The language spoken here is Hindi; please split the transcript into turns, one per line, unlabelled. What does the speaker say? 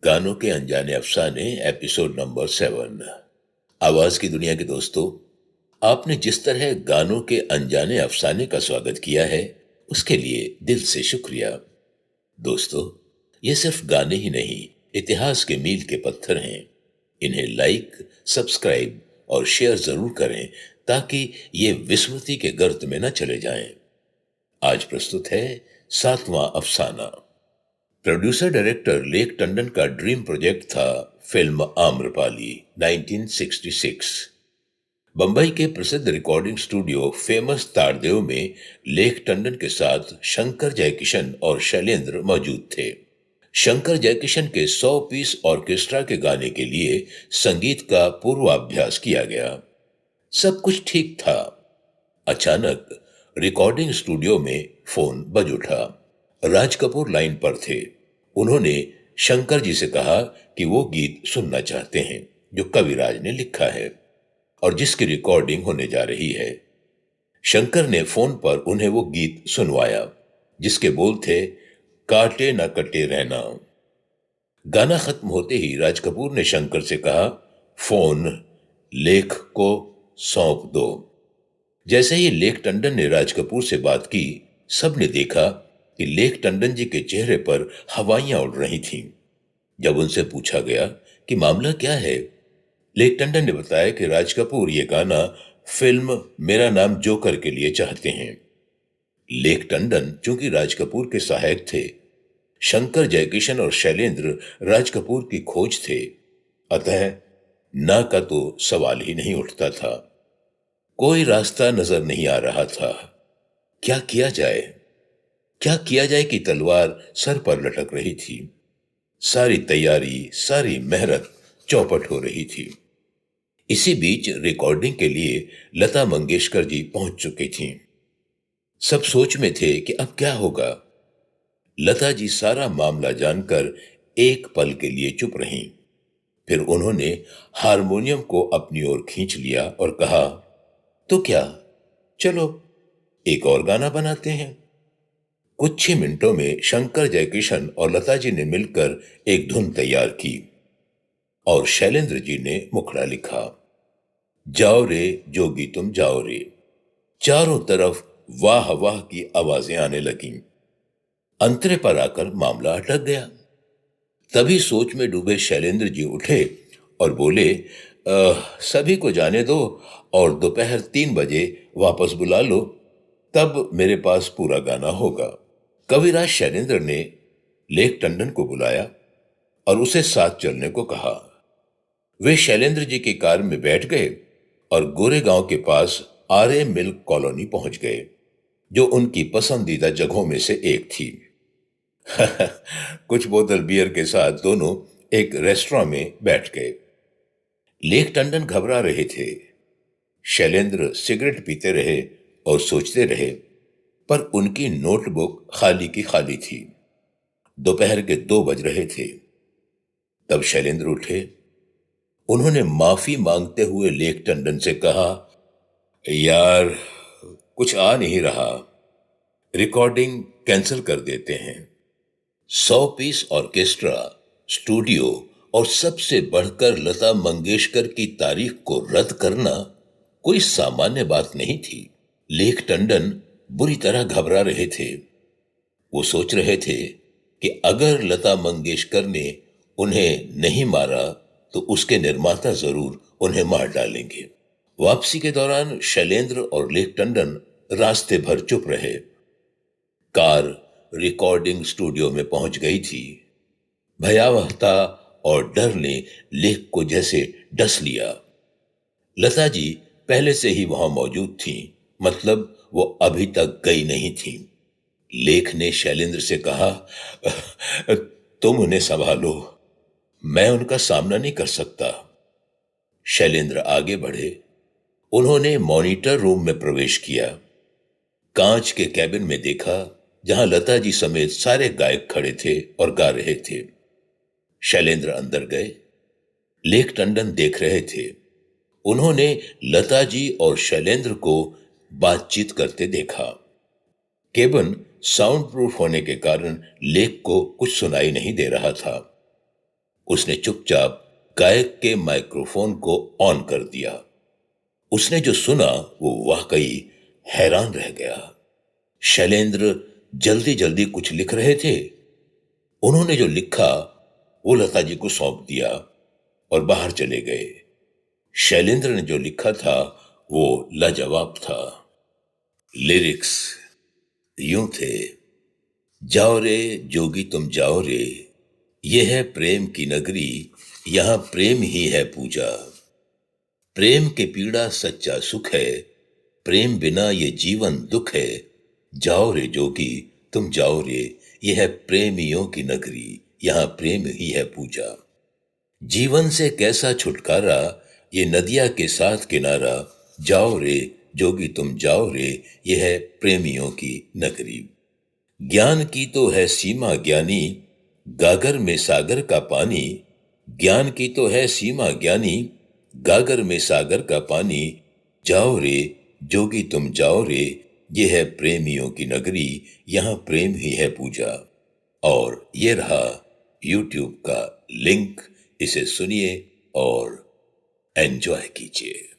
गानों के अनजाने अफसाने एपिसोड नंबर 7। आवाज की दुनिया के दोस्तों, आपने जिस तरह गानों के अनजाने अफसाने का स्वागत किया है, उसके लिए दिल से शुक्रिया। दोस्तों, ये सिर्फ गाने ही नहीं, इतिहास के मील के पत्थर हैं। इन्हें लाइक, सब्सक्राइब और शेयर जरूर करें ताकि ये विस्मृति के गर्त में न चले जाएं। आज प्रस्तुत है 7वां अफसाना। प्रोड्यूसर डायरेक्टर लेक टंडन का ड्रीम प्रोजेक्ट था फिल्म आम्रपाली 1966। बंबई के प्रसिद्ध रिकॉर्डिंग स्टूडियो फेमस तारदेव में लेक टंडन के साथ शंकर जयकिशन और शैलेंद्र मौजूद थे। शंकर जयकिशन के 100 पीस ऑर्केस्ट्रा के गाने के लिए संगीत का पूर्वाभ्यास किया गया। सब कुछ ठीक था। अचानक रिकॉर्डिंग स्टूडियो में फोन बज उठा। राज कपूर लाइन पर थे। उन्होंने शंकर जी से कहा कि वो गीत सुनना चाहते हैं जो कविराज ने लिखा है और जिसकी रिकॉर्डिंग होने जा रही है। शंकर ने फोन पर उन्हें वो गीत सुनवाया जिसके बोल थे, काटे न कटे रहना। गाना खत्म होते ही राज कपूर ने शंकर से कहा, फोन लेख को सौंप दो। जैसे ही लेक टंडन ने राज कपूर से बात की, सबने देखा कि लेक टंडन जी के चेहरे पर हवाइयां उड़ रही थीं। जब उनसे पूछा गया कि मामला क्या है, लेक टंडन ने बताया कि राज कपूर ये गाना फिल्म मेरा नाम जोकर के लिए चाहते हैं। लेक टंडन चूंकि राज कपूर के सहायक थे, शंकर जयकिशन और शैलेंद्र राज कपूर की खोज थे, अतः ना का तो सवाल ही नहीं उठता था। कोई रास्ता नजर नहीं आ रहा था। क्या किया जाए? क्या किया जाए कि तलवार सर पर लटक रही थी। सारी तैयारी, सारी मेहनत चौपट हो रही थी। इसी बीच रिकॉर्डिंग के लिए लता मंगेशकर जी पहुंच चुकी थीं। सब सोच में थे कि अब क्या होगा। लता जी सारा मामला जानकर एक पल के लिए चुप रहीं। फिर उन्होंने हारमोनियम को अपनी ओर खींच लिया और कहा, तो क्या, चलो एक और गाना बनाते हैं। कुछ ही मिनटों में शंकर जयकिशन और लता जी ने मिलकर एक धुन तैयार की और शैलेंद्र जी ने मुखड़ा लिखा, जाओ रे जोगी तुम जाओ रे। चारों तरफ वाह वाह की आवाजें आने लगीं। अंतरे पर आकर मामला अटक गया। तभी सोच में डूबे शैलेंद्र जी उठे और बोले, सभी को जाने दो और दोपहर 3 बजे वापस बुला लो, तब मेरे पास पूरा गाना होगा। कविराज शैलेंद्र ने लेक टंडन को बुलाया और उसे साथ चलने को कहा। वे शैलेंद्र जी की कार में बैठ गए और गोरेगांव के पास आर्य मिल्क कॉलोनी पहुंच गए, जो उनकी पसंदीदा जगहों में से एक थी। कुछ बोतल बियर के साथ दोनों एक रेस्टोरेंट में बैठ गए। लेक टंडन घबरा रहे थे। शैलेंद्र सिगरेट पीते रहे और सोचते रहे, पर उनकी नोटबुक खाली की खाली थी। दोपहर के 2 बज रहे थे। तब शैलेंद्र उठे। उन्होंने माफी मांगते हुए लेक टंडन से कहा, यार कुछ आ नहीं रहा, रिकॉर्डिंग कैंसिल कर देते हैं। 100 पीस ऑर्केस्ट्रा, स्टूडियो और सबसे बढ़कर लता मंगेशकर की तारीख को रद्द करना कोई सामान्य बात नहीं थी। लेक टंडन बुरी तरह घबरा रहे थे। वो सोच रहे थे कि अगर लता मंगेशकर ने उन्हें नहीं मारा तो उसके निर्माता जरूर उन्हें मार डालेंगे। वापसी के दौरान शैलेंद्र और लेक टंडन रास्ते भर चुप रहे। कार रिकॉर्डिंग स्टूडियो में पहुंच गई थी। भयावहता और डर ने लेक को जैसे डस लिया। लता जी पहले से ही वहां मौजूद थीं, मतलब वो अभी तक गई नहीं थीं। लेख ने शैलेंद्र से कहा, तुम उन्हें संभालो, मैं उनका सामना नहीं कर सकता। शैलेंद्र आगे बढ़े। उन्होंने मॉनिटर रूम में प्रवेश किया। कांच के कैबिन में देखा जहां लता जी समेत सारे गायक खड़े थे और गा रहे थे। शैलेंद्र अंदर गए। लेक टंडन देख रहे थे। उन्होंने लता जी और शैलेंद्र को बातचीत करते देखा। केबिन साउंड प्रूफ होने के कारण लेक को कुछ सुनाई नहीं दे रहा था। उसने चुपचाप गायक के माइक्रोफोन को ऑन कर दिया। उसने जो सुना वो वाकई हैरान रह गया। शैलेंद्र जल्दी जल्दी कुछ लिख रहे थे। उन्होंने जो लिखा वो लता जी को सौंप दिया और बाहर चले गए। शैलेंद्र ने जो लिखा था वो लाजवाब था। लिरिक्स यूं थे, जाओ रे जोगी तुम जाओ रे, ये है प्रेम की नगरी, यहां प्रेम ही है पूजा। प्रेम के पीड़ा सच्चा सुख है, प्रेम बिना ये जीवन दुख है। जाओ रे जोगी तुम जाओ रे, ये है प्रेमियों की नगरी, यहां प्रेम ही है पूजा। जीवन से कैसा छुटकारा, ये नदिया के साथ किनारा। जाओ रे जोगी तुम जाओ रे, ये है प्रेमियों की नगरी। ज्ञान की तो है सीमा ज्ञानी, गागर में सागर का पानी। ज्ञान की तो है सीमा ज्ञानी, गागर में सागर का पानी। जाओ रे जोगी तुम जाओ रे, ये है प्रेमियों की नगरी, यहां प्रेम ही है पूजा। और ये रहा यूट्यूब का लिंक, इसे सुनिए और एंजॉय कीजिए।